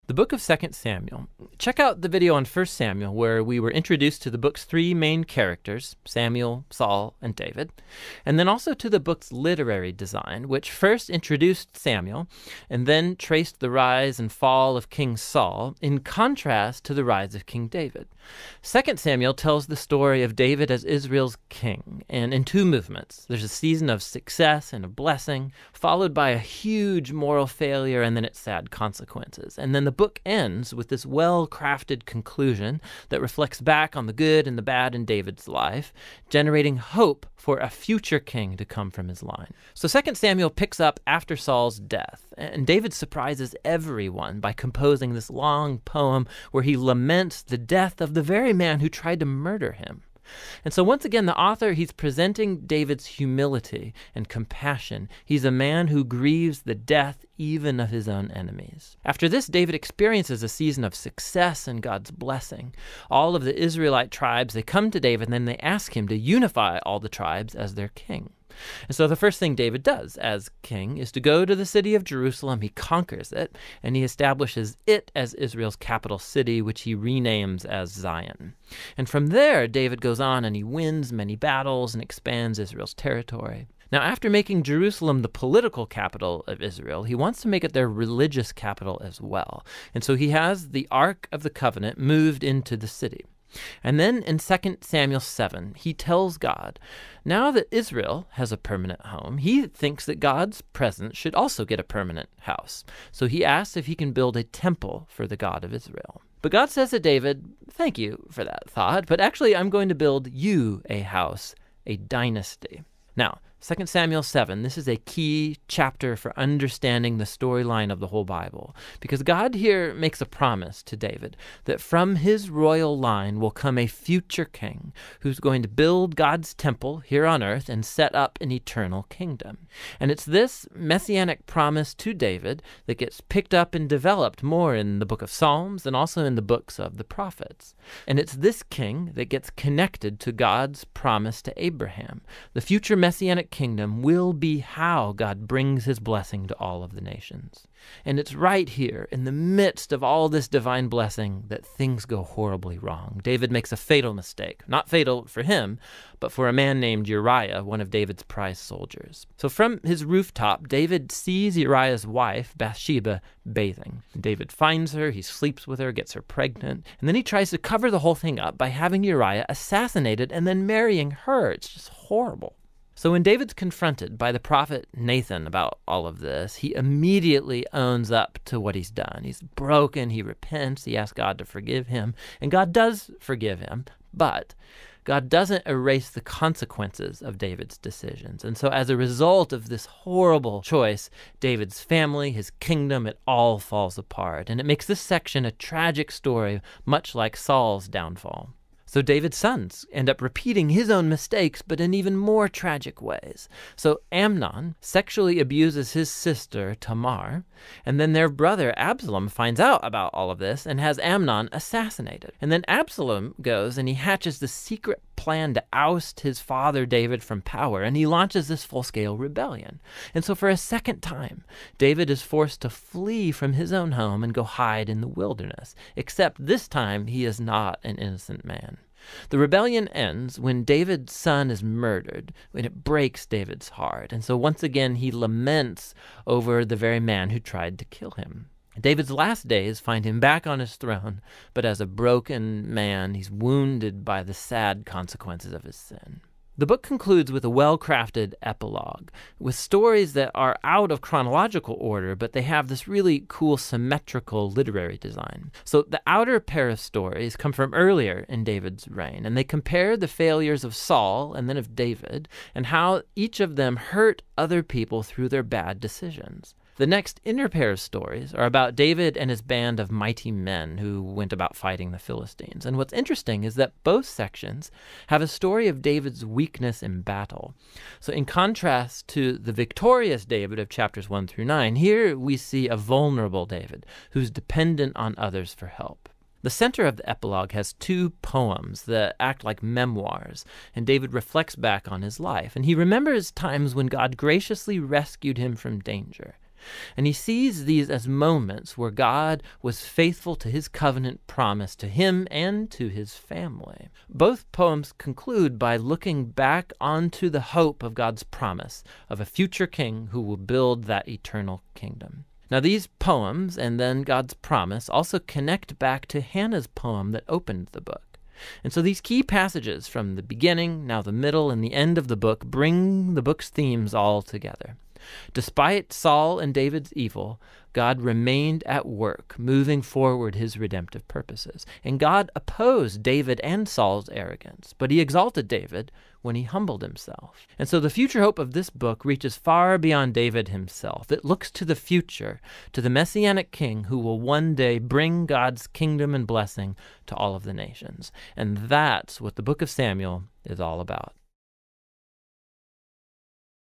The book of 2 Samuel. Check out the video on 1 Samuel where we were introduced to the book's three main characters, Samuel, Saul, and David, and then also to the book's literary design, which first introduced Samuel and then traced the rise and fall of King Saul in contrast to the rise of King David. 2 Samuel tells the story of David as Israel's king, and in two movements. There's a season of success and of blessing, followed by a huge moral failure and then its sad consequences. And then the book ends with this well-crafted conclusion that reflects back on the good and the bad in David's life, generating hope for a future king to come from his line. So 2 Samuel picks up after Saul's death, and David surprises everyone by composing this long poem where he laments the death of the very man who tried to murder him. And so once again, the author, he's presenting David's humility and compassion. He's a man who grieves the death even of his own enemies. After this, David experiences a season of success and God's blessing. All of the Israelite tribes, they come to David and then they ask him to unify all the tribes as their king. And so the first thing David does as king is to go to the city of Jerusalem. He conquers it, and he establishes it as Israel's capital city, which he renames as Zion. And from there, David goes on and he wins many battles and expands Israel's territory. Now, after making Jerusalem the political capital of Israel, he wants to make it their religious capital as well. And so he has the Ark of the Covenant moved into the city. And then in 2 Samuel 7, he tells God, now that Israel has a permanent home, he thinks that God's presence should also get a permanent house. So he asks if he can build a temple for the God of Israel. But God says to David, thank you for that thought, but actually I'm going to build you a house, a dynasty. Now, 2 Samuel 7, this is a key chapter for understanding the storyline of the whole Bible, because God here makes a promise to David that from his royal line will come a future king who's going to build God's temple here on earth and set up an eternal kingdom. And it's this messianic promise to David that gets picked up and developed more in the book of Psalms and also in the books of the prophets. And it's this king that gets connected to God's promise to Abraham. The future messianic kingdom will be how God brings his blessing to all of the nations. And it's right here, in the midst of all this divine blessing, that things go horribly wrong. David makes a fatal mistake. Not fatal for him, but for a man named Uriah, one of David's prize soldiers. So from his rooftop, David sees Uriah's wife, Bathsheba, bathing. David finds her, he sleeps with her, gets her pregnant, and then he tries to cover the whole thing up by having Uriah assassinated and then marrying her. It's just horrible. So when David's confronted by the prophet Nathan about all of this, he immediately owns up to what he's done. He's broken, he repents, he asks God to forgive him, and God does forgive him, but God doesn't erase the consequences of David's decisions. And so as a result of this horrible choice, David's family, his kingdom, it all falls apart. And it makes this section a tragic story, much like Saul's downfall. So David's sons end up repeating his own mistakes, but in even more tragic ways. So Amnon sexually abuses his sister Tamar, and then their brother Absalom finds out about all of this and has Amnon assassinated. And then Absalom goes and he hatches the secret plan to oust his father David from power, and he launches this full-scale rebellion. And so for a second time, David is forced to flee from his own home and go hide in the wilderness, except this time he is not an innocent man. The rebellion ends when David's son is murdered, and it breaks David's heart. And so once again, he laments over the very man who tried to kill him. David's last days find him back on his throne, but as a broken man, he's wounded by the sad consequences of his sin. The book concludes with a well-crafted epilogue, with stories that are out of chronological order, but they have this really cool symmetrical literary design. So the outer pair of stories come from earlier in David's reign, and they compare the failures of Saul and then of David, and how each of them hurt other people through their bad decisions. The next inner pair of stories are about David and his band of mighty men who went about fighting the Philistines. And what's interesting is that both sections have a story of David's weakness in battle. So in contrast to the victorious David of chapters 1 through 9, here we see a vulnerable David who's dependent on others for help. The center of the epilogue has two poems that act like memoirs, and David reflects back on his life, and he remembers times when God graciously rescued him from danger. And he sees these as moments where God was faithful to his covenant promise to him and to his family. Both poems conclude by looking back onto the hope of God's promise of a future king who will build that eternal kingdom. Now, these poems and then God's promise also connect back to Hannah's poem that opened the book. And so these key passages from the beginning, now the middle, and the end of the book bring the book's themes all together. Despite Saul and David's evil, God remained at work, moving forward his redemptive purposes. And God opposed David and Saul's arrogance, but he exalted David when he humbled himself. And so the future hope of this book reaches far beyond David himself. It looks to the future, to the Messianic king who will one day bring God's kingdom and blessing to all of the nations. And that's what the book of Samuel is all about.